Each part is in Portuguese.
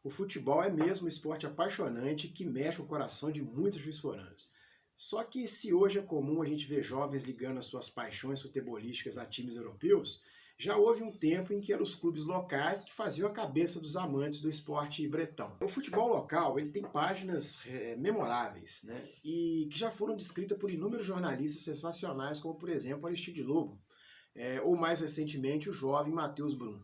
O futebol é mesmo um esporte apaixonante que mexe o coração de muitos juiz-foranos. Só que se hoje é comum a gente ver jovens ligando as suas paixões futebolísticas a times europeus, já houve um tempo em que eram os clubes locais que faziam a cabeça dos amantes do esporte bretão. O futebol local ele tem páginas memoráveis, né? E que já foram descritas por inúmeros jornalistas sensacionais, como por exemplo Aristide Lobo, ou mais recentemente o jovem Matheus Brum.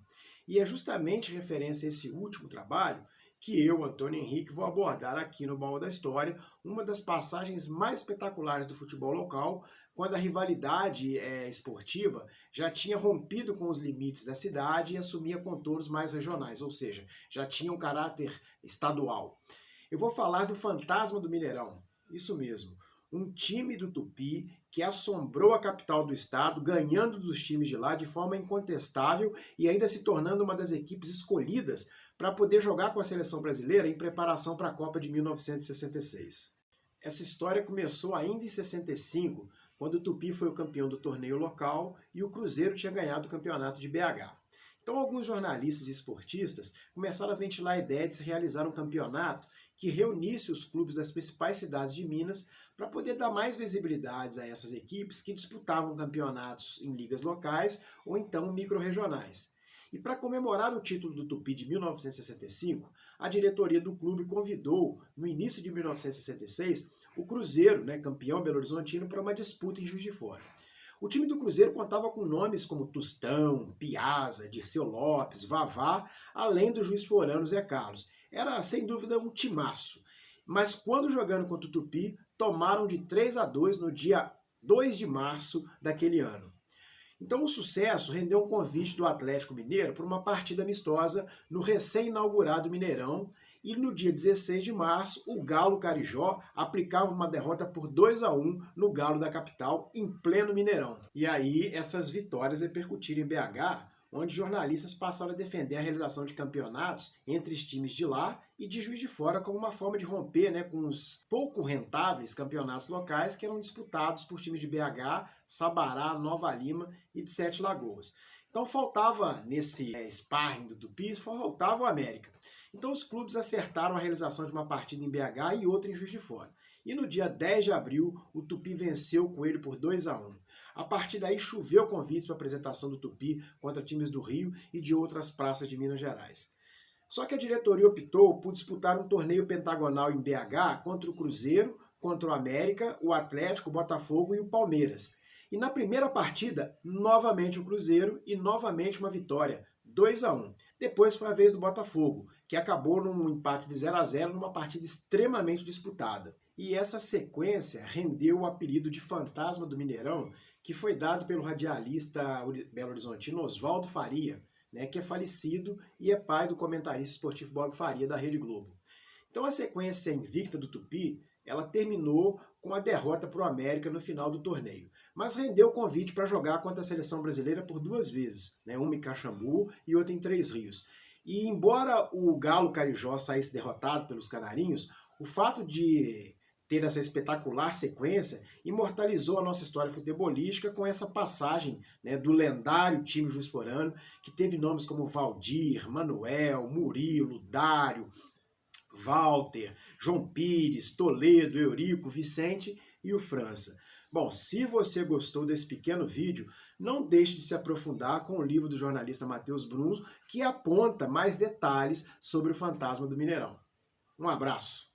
E é justamente referência a esse último trabalho que eu, Antônio Henrique, vou abordar aqui no Baú da História, uma das passagens mais espetaculares do futebol local, quando a rivalidade esportiva já tinha rompido com os limites da cidade e assumia contornos mais regionais, ou seja, já tinha um caráter estadual. Eu vou falar do Fantasma do Mineirão, isso mesmo. Um time do Tupi que assombrou a capital do estado, ganhando dos times de lá de forma incontestável e ainda se tornando uma das equipes escolhidas para poder jogar com a seleção brasileira em preparação para a Copa de 1966. Essa história começou ainda em 65, quando o Tupi foi o campeão do torneio local e o Cruzeiro tinha ganhado o campeonato de BH. Então alguns jornalistas e esportistas começaram a ventilar a ideia de se realizar um campeonato que reunisse os clubes das principais cidades de Minas para poder dar mais visibilidade a essas equipes que disputavam campeonatos em ligas locais ou então microrregionais. E para comemorar o título do Tupi de 1965, a diretoria do clube convidou, no início de 1966, o Cruzeiro, campeão belo-horizontino, para uma disputa em Juiz de Fora. O time do Cruzeiro contava com nomes como Tostão, Piazza, Dirceu Lopes, Vavá, além do juiz-forano Zé Carlos. Era, sem dúvida, um timaço. Mas quando jogando contra o Tupi, tomaram de 3-2 no dia 2 de março daquele ano. Então o sucesso rendeu um convite do Atlético Mineiro para uma partida amistosa no recém-inaugurado Mineirão, e no dia 16 de março o Galo Carijó aplicava uma derrota por 2-1 no Galo da capital, em pleno Mineirão. E aí essas vitórias repercutiram em BH, onde jornalistas passaram a defender a realização de campeonatos entre os times de lá e de Juiz de Fora como uma forma de romper com os pouco rentáveis campeonatos locais que eram disputados por times de BH, Sabará, Nova Lima e de Sete Lagoas. Então faltava nesse sparring do Tupi, faltava o América. Então os clubes acertaram a realização de uma partida em BH e outra em Juiz de Fora. E no dia 10 de abril, o Tupi venceu o Coelho por 2-1. A partir daí choveu convites para a apresentação do Tupi contra times do Rio e de outras praças de Minas Gerais. Só que a diretoria optou por disputar um torneio pentagonal em BH contra o Cruzeiro, contra o América, o Atlético, o Botafogo e o Palmeiras. E na primeira partida, novamente o Cruzeiro e novamente uma vitória, 2-1. Depois foi a vez do Botafogo, que acabou num empate de 0-0 numa partida extremamente disputada. E essa sequência rendeu o apelido de Fantasma do Mineirão, que foi dado pelo radialista belo-horizontino Oswaldo Faria, que é falecido e é pai do comentarista esportivo Bob Faria, da Rede Globo. Então a sequência invicta do Tupi, ela terminou com a derrota para o América no final do torneio, mas rendeu o convite para jogar contra a seleção brasileira por 2 vezes, uma em Caxambu e outra em Três Rios. E embora o Galo Carijó saísse derrotado pelos canarinhos, o fato de ter essa espetacular sequência imortalizou a nossa história futebolística com essa passagem do lendário time juiz-forano, que teve nomes como Valdir, Manuel, Murilo, Dário, Walter, João Pires, Toledo, Eurico, Vicente e o França. Bom, se você gostou desse pequeno vídeo, não deixe de se aprofundar com o livro do jornalista Matheus Brum, que aponta mais detalhes sobre o Fantasma do Mineirão. Um abraço!